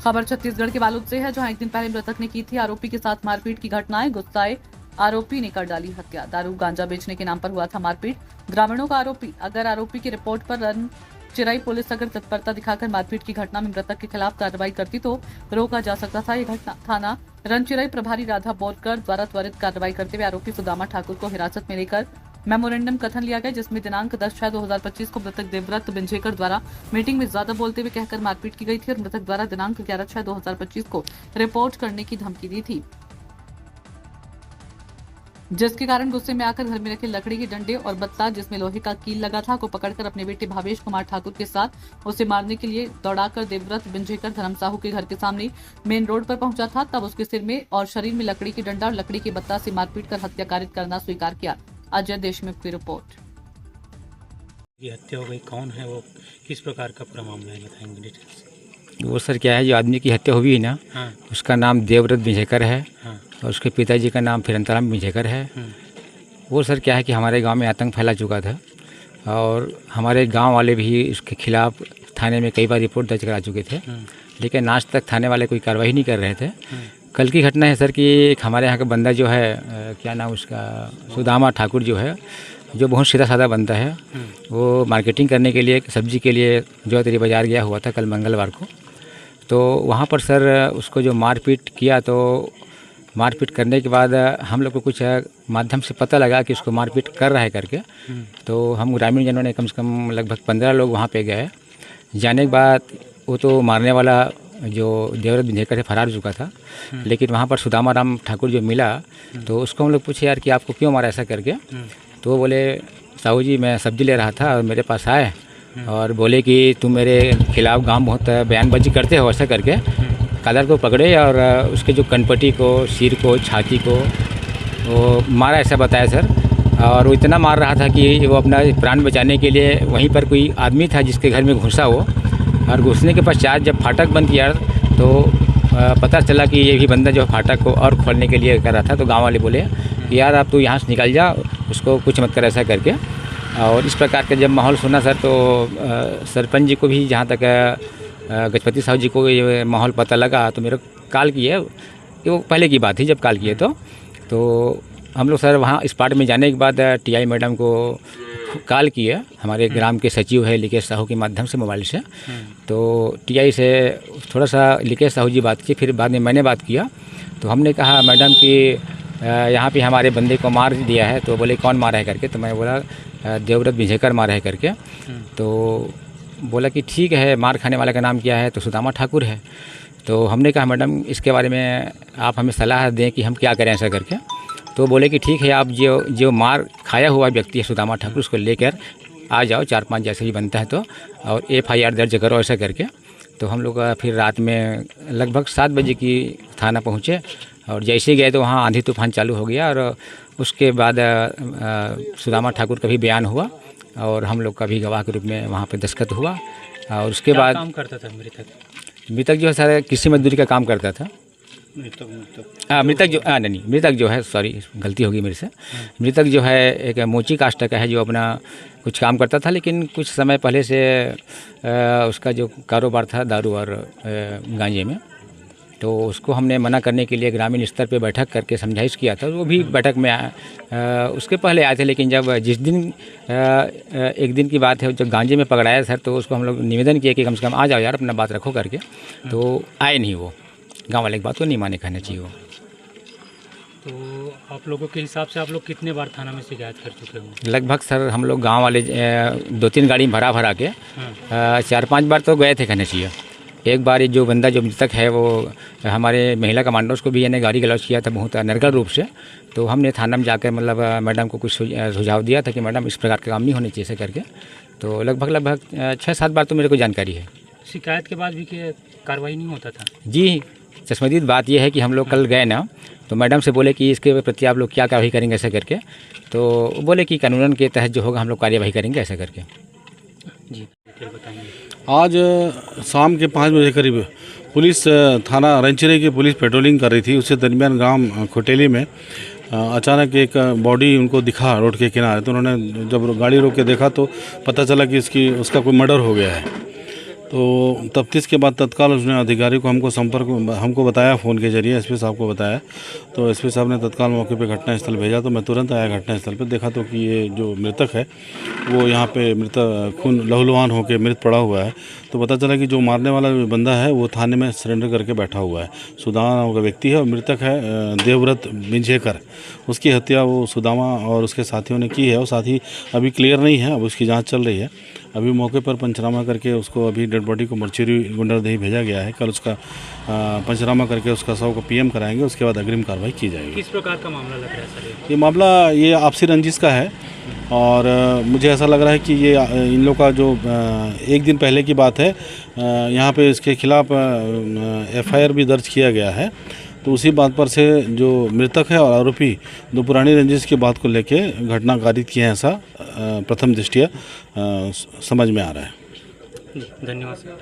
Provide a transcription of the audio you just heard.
खबर छत्तीसगढ़ के बालोद से है, जहां एक दिन पहले मृतक ने की थी आरोपी के साथ मारपीट की घटनाएं। गुस्साए आरोपी ने कर डाली हत्या। दारू गांजा बेचने के नाम पर हुआ था मारपीट। ग्रामीणों का आरोपी की रिपोर्ट पर रन चिराई पुलिस अगर तत्परता दिखाकर मारपीट की घटना में मृतक के खिलाफ कार्रवाई करती तो रोका जा सकता था। यह घटना थाना रनचिराई प्रभारी राधा बोरकर द्वारा त्वरित कार्रवाई करते हुए आरोपी सुदामा ठाकुर को हिरासत में लेकर मेमोरेंडम कथन लिया गया, जिसमें दिनांक 10/6/2025 को मृतक देवव्रत बिंजेकर द्वारा मीटिंग में ज्यादा बोलते हुए कहकर मारपीट की गई थी और मृतक द्वारा दिनांक 11/6/2025 को रिपोर्ट करने की धमकी दी थी, जिसके कारण गुस्से में आकर घर में रखे लकड़ी के डंडे और बत्ता जिसमें लोहे का कील लगा था को पकड़कर अपने बेटे भावेश कुमार ठाकुर के साथ उसे मारने के लिए दौड़ाकर देवव्रत बिंजेकर धर्म साहू के घर के सामने मेन रोड पर पहुंचा था। तब उसके सिर में और शरीर में लकड़ी के डंडा और लकड़ी के बत्ता से मारपीट कर हत्या कारित करना स्वीकार किया। अजय देशमुख की रिपोर्ट। ये हत्या हो गई, कौन है वो, किस प्रकार का पूरा मामला है, बताएंगे डिटेल से। वो सर क्या है, जो आदमी की हत्या हुई है ना, हाँ। उसका नाम देवव्रत बिंजेकर है। हाँ। और उसके पिताजी का नाम फिरंतराम बिंजेकर है। वो सर क्या है कि हमारे गांव में आतंक फैला चुका था और हमारे गांव वाले भी इसके खिलाफ थाने में कई बार रिपोर्ट दर्ज करा चुके थे, लेकिन आज तक थाने वाले कोई कार्रवाई नहीं कर रहे थे। कल की घटना है सर कि एक हमारे यहाँ का बंदा जो है, क्या नाम उसका, सुदामा ठाकुर जो है, जो बहुत सीधा साधा बंदा है, वो मार्केटिंग करने के लिए सब्जी के लिए जो तेरी बाज़ार गया हुआ था कल मंगलवार को। तो वहाँ पर सर उसको जो मारपीट किया, तो मारपीट करने के बाद हम लोग को कुछ माध्यम से पता लगा कि उसको मारपीट कर रहा है करके। तो हम ग्रामीण जनों ने कम से कम लगभग 15 लोग वहाँ पे गए। जाने के बाद वो तो मारने वाला जो देवव्रत बिंजेकर से फरार हो चुका था, लेकिन वहाँ पर सुदामा राम ठाकुर जो मिला तो उसको हम लोग पूछे यार कि आपको क्यों मारा ऐसा करके। तो वो बोले साहू जी मैं सब्जी ले रहा था और मेरे पास आए और बोले कि तुम मेरे खिलाफ गांव बहुत बयानबाजी करते हो ऐसा करके। कलर को पकड़े और उसके जो कनपट्टी को, सिर को, छाती को वो मारा ऐसा बताया सर। और वो इतना मार रहा था कि वो अपना प्राण बचाने के लिए वहीं पर कोई आदमी था जिसके घर में घुसा वो, और घुसने के पश्चात जब फाटक बंद किया तो पता चला कि ये भी बंदा जो फाटक को और खोलने के लिए कर रहा था। तो गांव वाले बोले कि यार आप तो यहाँ से निकल जा, उसको कुछ मत कर ऐसा करके। और इस प्रकार का जब माहौल सुना सर तो सरपंच जी को भी, जहाँ तक गजपति साहू जी को ये माहौल पता लगा तो मेरे को कॉल किए। वो पहले की बात थी जब कॉल किए तो हम लोग सर वहाँ स्पॉट में जाने के बाद टीआई मैडम को कॉल किए, हमारे ग्राम के सचिव है लिकेश साहू के माध्यम से मोबाइल से। तो टीआई से थोड़ा सा लिकेश साहू जी बात की, फिर बाद में मैंने बात किया। तो हमने कहा मैडम कि यहाँ पे हमारे बंदे को मार दिया है। तो बोले कौन मारा है करके। तो मैं बोला देवव्रत बिंजेकर मारा है करके। तो बोला कि ठीक है, मार खाने वाले का नाम क्या है। तो सुदामा ठाकुर है। तो हमने कहा मैडम इसके बारे में आप हमें सलाह दें कि हम क्या करें ऐसा करके। तो बोले कि ठीक है, आप जो मार खाया हुआ व्यक्ति है सुदामा ठाकुर, उसको लेकर आ जाओ, 4-5 जैसे ही बनता है तो, और FIR दर्ज करो ऐसा करके। तो हम लोग फिर रात में लगभग 7 बजे की थाना पहुँचे और जैसे गए तो वहाँ आंधी तूफान चालू हो गया। और उसके बाद सुदामा ठाकुर का भी बयान हुआ और हम लोग का भी गवाह के रूप में वहाँ पे दस्तखत हुआ। और उसके बाद काम करता था मृतक जो है सर कृषि मजदूरी का काम करता था। मृतक जो है, सॉरी गलती होगी मेरे से, मृतक जो है एक मोची कास्ट का है जो अपना कुछ काम करता था, लेकिन कुछ समय पहले से उसका जो कारोबार था दारू और गांजे में। तो उसको हमने मना करने के लिए ग्रामीण स्तर पे बैठक करके समझाइश किया था। वो भी बैठक में उसके पहले आए थे, लेकिन जब जिस दिन एक दिन की बात है जब गांजे में पकड़ाया सर, तो उसको हम लोग निवेदन किया कि कम से कम आ जाओ यार, अपना बात रखो करके। तो आए नहीं, वो गांव वाले की बात को नहीं माने, कहना चाहिए वो। तो आप लोगों के हिसाब से आप लोग कितने बार थाना में शिकायत कर चुके हो? लगभग सर हम लोग गांव वाले 2-3 गाड़ी में भरा के 4-5 बार तो गए थे, कहना चाहिए। एक बार ये जो बंदा जो मृतक है वो हमारे महिला कमांडोज को भी यानी गाड़ी गलौज किया था बहुत अनर्गल रूप से। तो हमने थाना में जाकर मतलब मैडम को कुछ सुझाव दिया था कि मैडम इस प्रकार का काम नहीं होने चाहिए ऐसे करके। तो लगभग 6-7 बार तो मेरे को जानकारी है। शिकायत के बाद भी कार्रवाई नहीं होता था? जी, चश्मदीद बात यह है कि हम लोग कल गए ना, तो मैडम से बोले कि इसके प्रति आप लोग क्या कार्रवाई करेंगे ऐसा करके। तो बोले कि कानूनन के तहत जो होगा हम लोग कार्यवाही करेंगे ऐसा करके। जी बताएंगे। आज शाम के 5 बजे करीब पुलिस थाना रनचिराई की पुलिस पेट्रोलिंग कर रही थी। उसी दरमियान गांव खोटेली में अचानक एक बॉडी उनको दिखा रोड के किनारे। तो उन्होंने जब गाड़ी रोक के देखा तो पता चला कि उसका कोई मर्डर हो गया है। तो तफ्तीश के बाद तत्काल उसने अधिकारी को हमको बताया, फ़ोन के जरिए एसपी साहब को बताया। तो एसपी साहब ने तत्काल मौके पे घटनास्थल भेजा। तो मैं तुरंत आया घटनास्थल पे, देखा तो कि ये जो मृतक है वो यहाँ पे खून लहूलुहान होकर मृत पड़ा हुआ है। तो पता चला कि जो मारने वाला बंदा है वो थाने में सरेंडर करके बैठा हुआ है। सुदामा नाम का व्यक्ति है और मृतक है देवव्रत मिंझेकर। उसकी हत्या वो सुदामा और उसके साथियों ने की है। वो साथी अभी क्लियर नहीं है, अब उसकी जाँच चल रही है। अभी मौके पर पंचनामा करके उसको अभी डेड बॉडी को मर्चुरी गुंडरदेही भेजा गया है। कल उसका पंचनामा करके उसका शव को पीएम कराएंगे, उसके बाद अग्रिम कार्रवाई की जाएगी। किस प्रकार का मामला लग रहा है सर? ये मामला ये आपसी रंजिश का है और मुझे ऐसा लग रहा है कि ये इन लोग का जो एक दिन पहले की बात है, यहाँ पे इसके खिलाफ एफआईआर भी दर्ज किया गया है। तो उसी बात पर से जो मृतक है और आरोपी दो पुरानी रंजिश की बात को लेके घटना कारित किए हैं, ऐसा प्रथम दृष्टया समझ में आ रहा है। धन्यवाद सर।